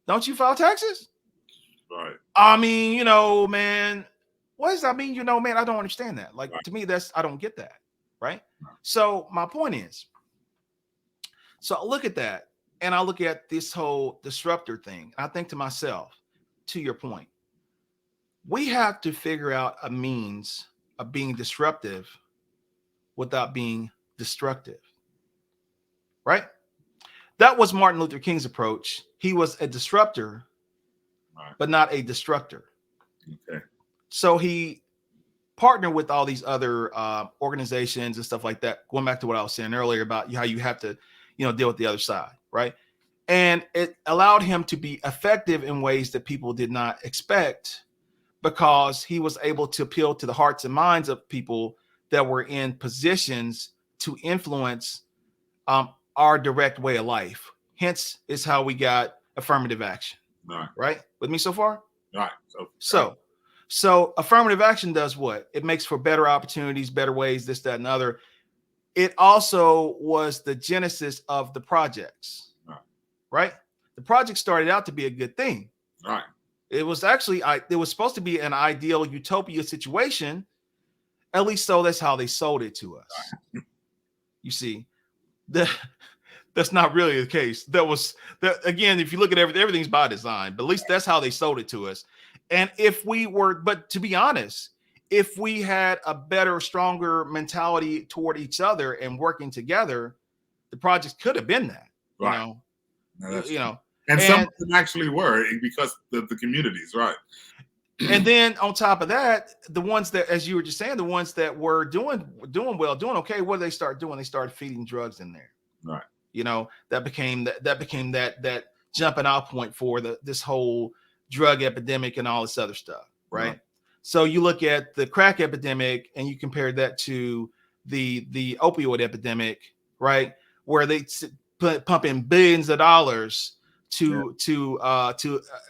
Don't you file taxes? Right. I mean, you know, man, what does that mean? You know, man, I don't understand that. Like, to me, I don't get that. Right. So my point is, so look at that. And I look at this whole disruptor thing. I think to myself, to your point, we have to figure out a means of being disruptive without being destructive, right? That was Martin Luther King's approach. He was a disruptor, Right. but not a destructor. Okay. So he partnered with all these other organizations and stuff like that. Going back to what I was saying earlier about how you have to, deal with the other side, right? And it allowed him to be effective in ways that people did not expect, because he was able to appeal to the hearts and minds of people that were in positions to influence our direct way of life. Hence is how we got affirmative action. Right. Right? With me so far? Right. So affirmative action does what? It makes for better opportunities, better ways, this, that, and other. It also was the genesis of the projects. Right? The project started out to be a good thing. Right. It was actually, it was supposed to be an ideal utopia situation. At least so that's how they sold it to us. You see, that's not really the case. Again, if you look at everything's by design, but at least that's how they sold it to us. And but to be honest, if we had a better, stronger mentality toward each other and working together, the projects could have been that, right. And some of them actually were, because the communities, right? And then on top of that, the ones that, as you were just saying, the ones that were doing well, doing okay, what did they start doing? They started feeding drugs in there. Right. That became that jumping out point for this whole drug epidemic and all this other stuff, right? So you look at the crack epidemic and you compare that to the opioid epidemic, right? Where they pump in billions of dollars to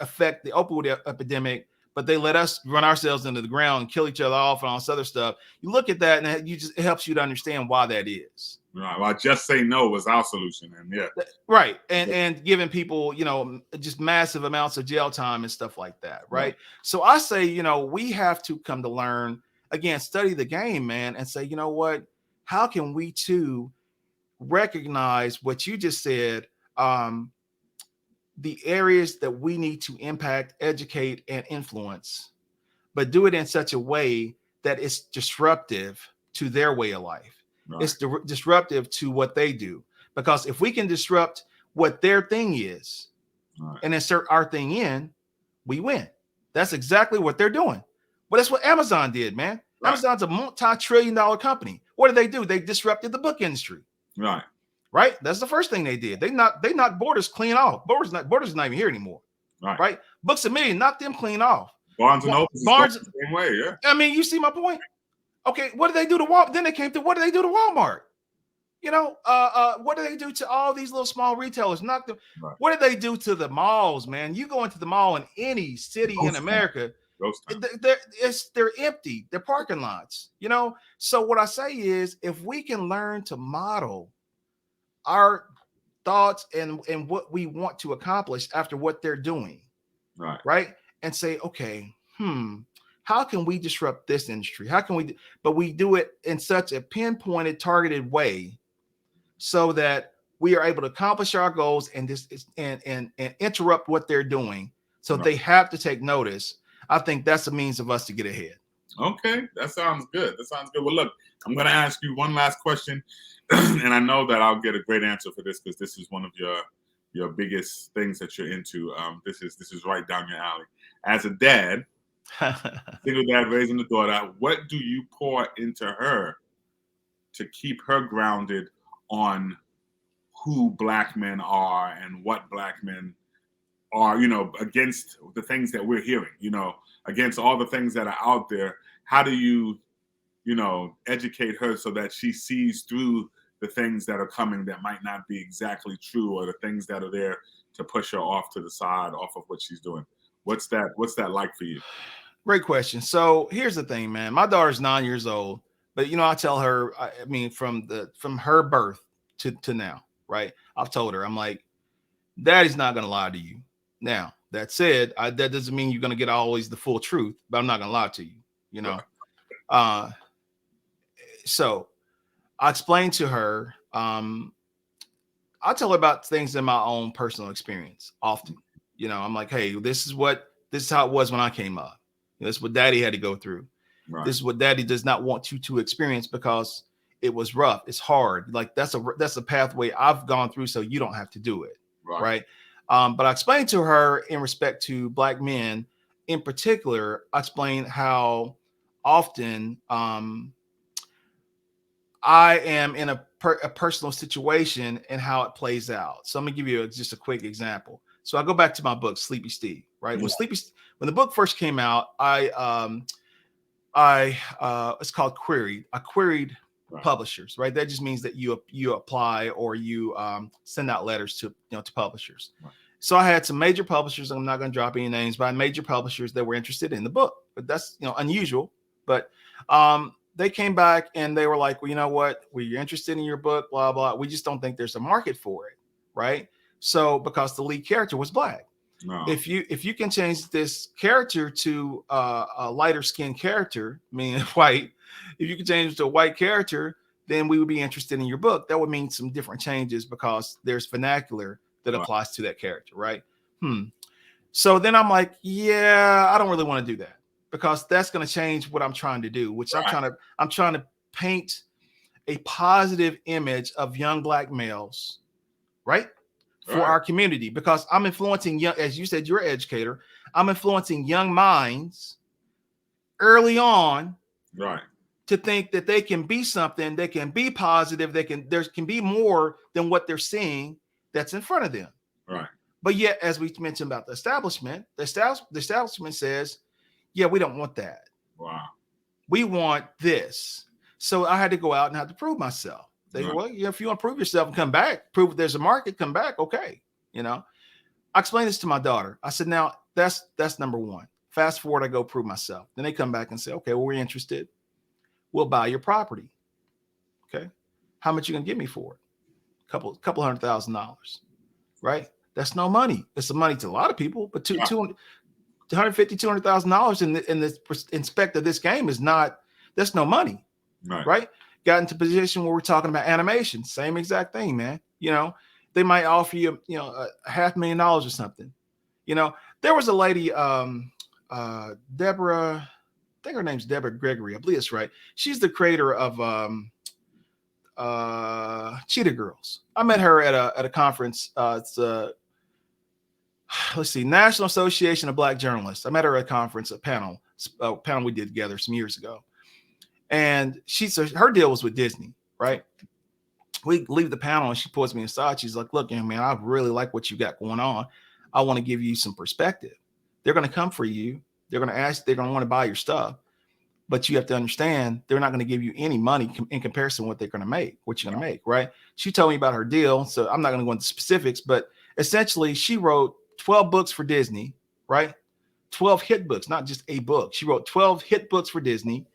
affect the opioid epidemic, but they let us run ourselves into the ground and kill each other off and all this other stuff. You look at that and it helps you to understand why that is. Right. Well, Just Say No was our solution. And right. And giving people, just massive amounts of jail time and stuff like that. Right. So I say, we have to come to learn, again, study the game, man, and say, you know what, how can we too recognize what you just said, the areas that we need to impact, educate, and influence, but do it in such a way that it's disruptive to their way of life. Right. It's disruptive to what they do. Because if we can disrupt what their thing is, right, and insert our thing in, we win. That's exactly what they're doing. But that's what Amazon did, man. Right. Amazon's a multi-trillion-dollar company. What did they do? They disrupted the book industry. Right. Right. That's the first thing they did. They knocked Borders clean off. Borders is not even here anymore. Right. Books A Million knocked them clean off. Barnes and Noble the same way. Yeah. I mean, you see my point. Okay, what did they do to Walmart? Then they came to, what did they do to Walmart? What did they do to all these little small retailers? Knock them. Right. What did they do to the malls, man? You go into the mall in any city in America, they're empty. They're parking lots. So what I say is, if we can learn to model our thoughts and what we want to accomplish after what they're doing, right? And say, okay, how can we disrupt this industry? How can we? But we do it in such a pinpointed, targeted way, so that we are able to accomplish our goals and interrupt what they're doing. So they have to take notice. I think that's a means of us to get ahead. Okay, that sounds good. Well, look, I'm going to ask you one last question, and I know that I'll get a great answer for this, because this is one of your biggest things that you're into. This is right down your alley. As a dad, single dad raising a daughter, what do you pour into her to keep her grounded on who Black men are and what Black men are, against the things that we're hearing, against all the things that are out there? How do you, educate her so that she sees through the things that are coming that might not be exactly true, or the things that are there to push her off to the side, off of what she's doing? What's that like for you? Great question. So here's the thing, man. My daughter's 9 years old, but I tell her, I mean, from her birth to now, right? I've told her, I'm like, Daddy's not gonna lie to you. Now, that said, that doesn't mean you're gonna get always the full truth, but I'm not gonna lie to you, So I explained to her, I tell her about things in my own personal experience often. You know, I'm like, hey, this is how it was when I came up. This is what daddy had to go through. Right. This is what daddy does not want you to experience because it was rough. It's hard. Like that's a pathway I've gone through, so you don't have to do it. Right. But I explained to her in respect to Black men in particular, I explained how often I am in a personal situation and how it plays out. So I'm gonna give you just a quick example. So I go back to my book, Sleepy Steve. Right. Yeah. When the book first came out, it's called queried. I queried publishers, right? That just means that you apply or you send out letters to to publishers. Right. So I had some major publishers. I'm not going to drop any names, but major publishers that were interested in the book. But that's unusual. But they came back and they were like, well, you know what? We're interested in your book, blah blah. We just don't think there's a market for it, right? So because the lead character was Black. No. If you can change this character to a lighter skinned character, meaning white, if you can change it to a white character, then we would be interested in your book. That would mean some different changes because there's vernacular that applies to that character, right? So then I'm like, yeah, I don't really want to do that because that's going to change what I'm trying to do, which I'm trying to paint a positive image of young Black males, right? For our community, because I'm influencing young, as you said, you're an educator. I'm influencing young minds early on, right, to think that they can be something, they can be positive, there can be more than what they're seeing that's in front of them. Right. But yet, as we mentioned about the establishment says, yeah, we don't want that. Wow. We want this. So I had to go out and have to prove myself. They go, well, if you want to prove yourself and come back, prove there's a market, come back. Okay. I explained this to my daughter. I said, now that's number one. Fast forward, I go prove myself. Then they come back and say, okay, well, we're interested. We'll buy your property. Okay. How much you going to give me for it? Couple $100,000. Right. That's no money. It's some money to a lot of people, but $150,000, $200,000 in this aspect of this game that's no money. Right. Got into a position where we're talking about animation, same exact thing, man. They might offer you, $500,000 or something. There was a lady, Deborah, I think her name's Deborah Gregory. I believe that's right. She's the creator of Cheetah Girls. I met her at a conference. It's National Association of Black Journalists. I met her at a conference, a panel we did together some years ago. And her deal was with Disney, right? We leave the panel and she pulls me aside. She's like, look, man, I really like what you got going on. I want to give you some perspective. They're going to come for you. They're going to want to buy your stuff. But you have to understand, they're not going to give you any money in comparison to what you're going to make, right? She told me about her deal. So I'm not going to go into specifics, but essentially she wrote 12 books for Disney, right? 12 hit books, not just a book. She wrote 12 hit books for Disney.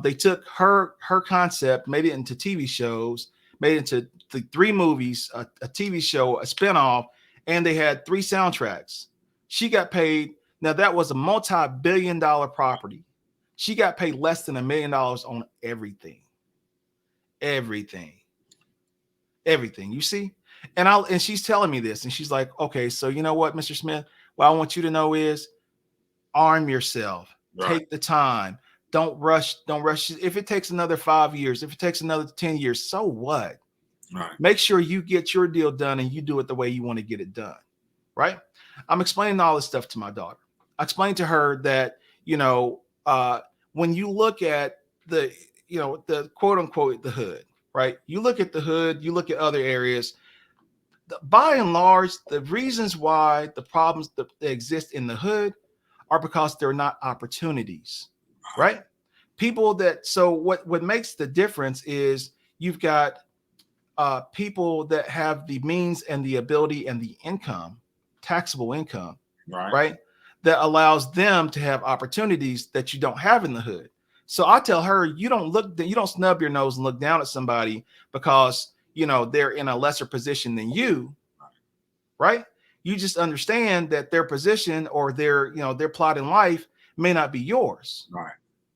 They took her concept, made it into TV shows, made it into the 3 movies, a TV show, a spinoff, and they had 3 soundtracks. She got paid. Now that was a multi-billion-dollar property. She got paid less than $1 million on everything. Everything. You see? And she's telling me this, and she's like, okay, so you know what, Mr. Smith? What I want you to know is arm yourself. Right. Take the time. Don't rush. If it takes another 5 years, if it takes another 10 years, so what? Right. Make sure you get your deal done and you do it the way you want to get it done. Right. I'm explaining all this stuff to my daughter. I explained to her that, when you look at the quote unquote, the hood, right? You look at the hood, you look at other areas. By and large, the reasons why the problems that exist in the hood are because they're not opportunities. Right? So what makes the difference is you've got people that have the means and the ability and the income, taxable income, right? That allows them to have opportunities that you don't have in the hood. So I tell her, you don't snub your nose and look down at somebody because they're in a lesser position than you, right? You just understand that their position or their plot in life may not be yours.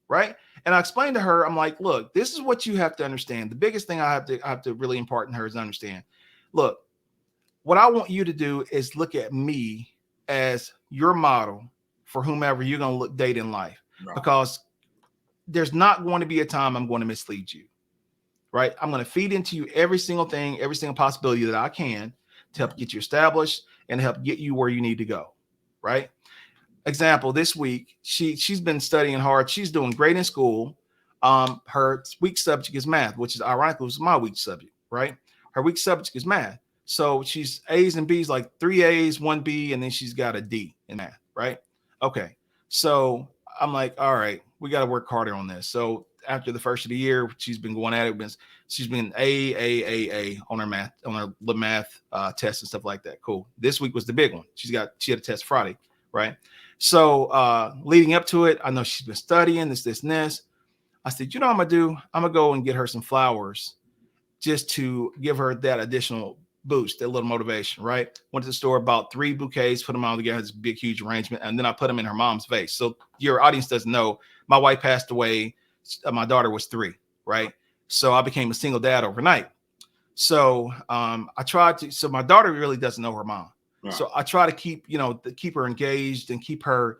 Right. And I explained to her, I'm like, look, this is what you have to understand. The biggest thing I have to really impart in her is understand. Look, what I want you to do is look at me as your model for whomever you're going to look date in life, Right. because there's not going to be a time I'm going to mislead you, right? I'm going to feed into you every single thing, every single possibility that I can to help get you established and help get you where you need to go, right? Example, this week, she's been studying hard. She's doing great in school. Her weak subject is math, which is ironically was my weak subject, right? Her weak subject is math. So she's A's and B's, like 3 A's, 1 B, and then she's got a D in math, right? Okay. So I'm like, all right, we got to work harder on this. So after the first of the year, she's been going at it. She's been A on her math tests and stuff like that. Cool. This week was the big one. She had a test Friday, right? So leading up to it, I know she's been studying this, and this. I said, you know what I'm gonna do? I'm gonna go and get her some flowers just to give her that additional boost, that little motivation, right? Went to the store, bought 3 bouquets, put them all together, this big, huge arrangement, and then I put them in her mom's vase. So your audience doesn't know, my wife passed away. My daughter was 3, right? So I became a single dad overnight. So I tried to, so my daughter really doesn't know her mom. Right. So I try to keep her engaged and keep her,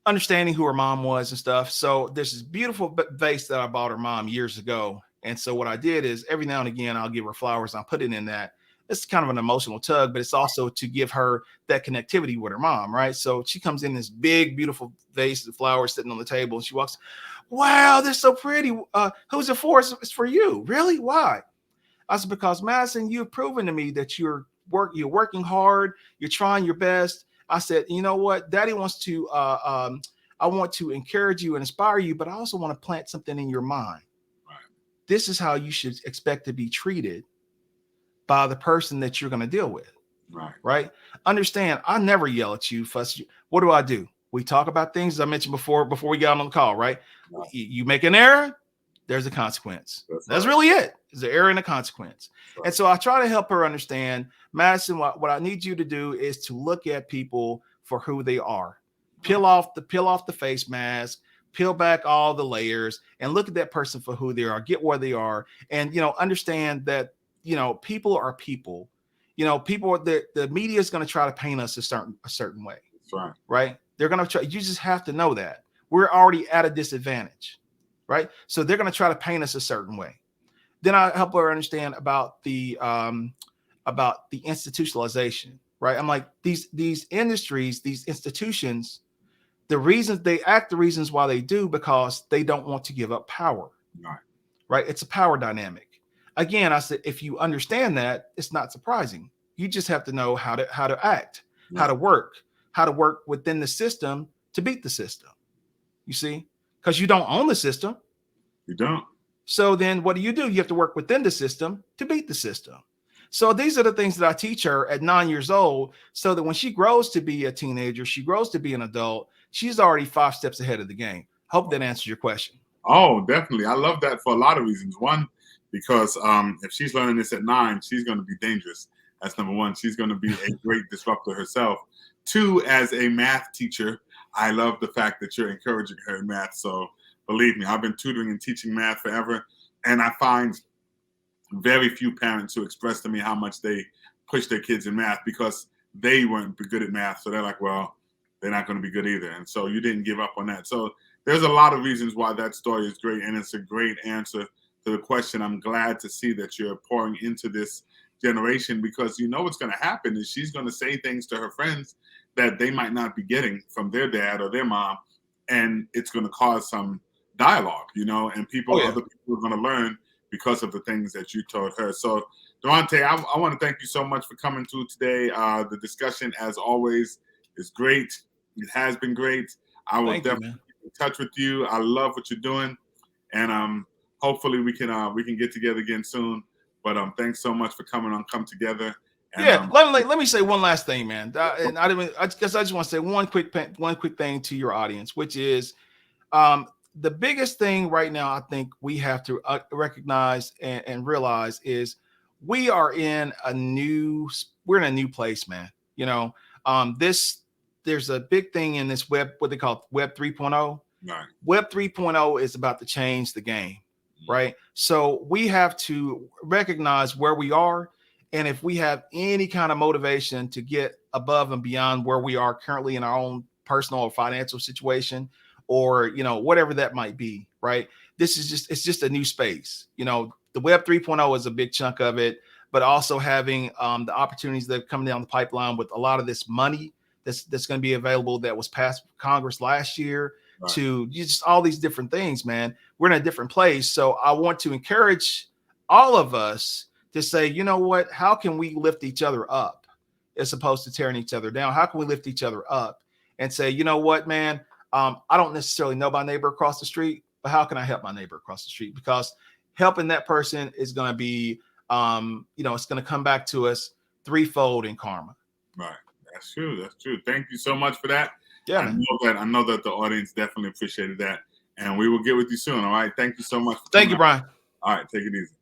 understanding who her mom was and stuff. So there's this beautiful vase that I bought her mom years ago. And so what I did is every now and again, I'll give her flowers. I'll put it in that. It's kind of an emotional tug, but it's also to give her that connectivity with her mom, right? So she comes in this big, beautiful vase of flowers sitting on the table, and she walks, wow, they're so pretty. Who's it for? It's for you. Really? Why? I said, because Madison, you've proven to me that you're working hard, you're trying your best. I said, you know what? Daddy wants to, I want to encourage you and inspire you, but I also want to plant something in your mind. Right. This is how you should expect to be treated by the person that you're going to deal with. Right. Right. Understand, I never yell at you, fuss you. What do? We talk about things, as I mentioned before we got on the call, right? Right. You make an error, there's a consequence. That's right. Really it. There's an error and a consequence. Right. And so I try to help her understand, Madison, what I need you to do is to look at people for who they are. Peel off the face mask, peel back all the layers, and look at that person for who they are, get where they are, and understand that people are people. People, the media is going to try to paint us a certain way. That's right. Right? They're going to try. You just have to know that we're already at a disadvantage, right? So they're going to try to paint us a certain way. Then I help her understand about the institutionalization, right? I'm like, these industries, these institutions, the reasons why they do, because they don't want to give up power. Right. Right? It's a power dynamic. Again, I said, if you understand that, it's not surprising. You just have to know how to act, right, how to work within the system to beat the system. You see, because you don't own the system. You don't. So then what do? You have to work within the system to beat the system. So these are the things that I teach her at 9 years old, so that when she grows to be a teenager, she grows to be an adult, she's already 5 steps ahead of the game. Hope that answers your question. Oh, definitely. I love that for a lot of reasons. One, because if she's learning this at 9, she's going to be dangerous. That's number one. She's going to be a great disruptor herself. 2, as a math teacher, I love the fact that you're encouraging her in math. So believe me, I've been tutoring and teaching math forever, and I find very few parents who express to me how much they push their kids in math because they weren't good at math. So they're like, well, they're not going to be good either. And so you didn't give up on that. So there's a lot of reasons why that story is great, and it's a great answer to the question. I'm glad to see that you're pouring into this generation, because what's going to happen is she's going to say things to her friends that they might not be getting from their dad or their mom, and it's going to cause some dialogue, and other people are going to learn because of the things that you told her. So, Deronte, I want to thank you so much for coming to today. The discussion, as always, is great. It has been great. I will definitely keep in touch with you. I love what you're doing, and hopefully we can get together again soon. But thanks so much for coming on Come Together. And, let me say one last thing, man. I just want to say one quick thing to your audience, which is the biggest thing right now. I think we have to recognize and realize is we're in a new place, man. There's a big thing in this web, what they call Web 3.0. Right. Web 3.0 is about to change the game, right? So we have to recognize where we are And if we have any kind of motivation to get above and beyond where we are currently in our own personal or financial situation, or, you know, whatever that might be, right? It's just a new space. You know, the Web 3.0 is a big chunk of it, but also having the opportunities that are coming down the pipeline with a lot of this money that's going to be available that was passed Congress last year, Right. to just all these different things, man. We're in a different place. So I want to encourage all of us to say, you know what, how can we lift each other up as opposed to tearing each other down? How can we lift each other up and say, you know what, man, I don't necessarily know my neighbor across the street, but how can I help my neighbor across the street? Because helping that person is going to be, you know, it's going to come back to us threefold in karma. Right. That's true. That's true. Thank you so much for that. Yeah, I know that the audience definitely appreciated that. And we will get with you soon. All right. Thank you so much. Thank you, Brian. All right. Take it easy.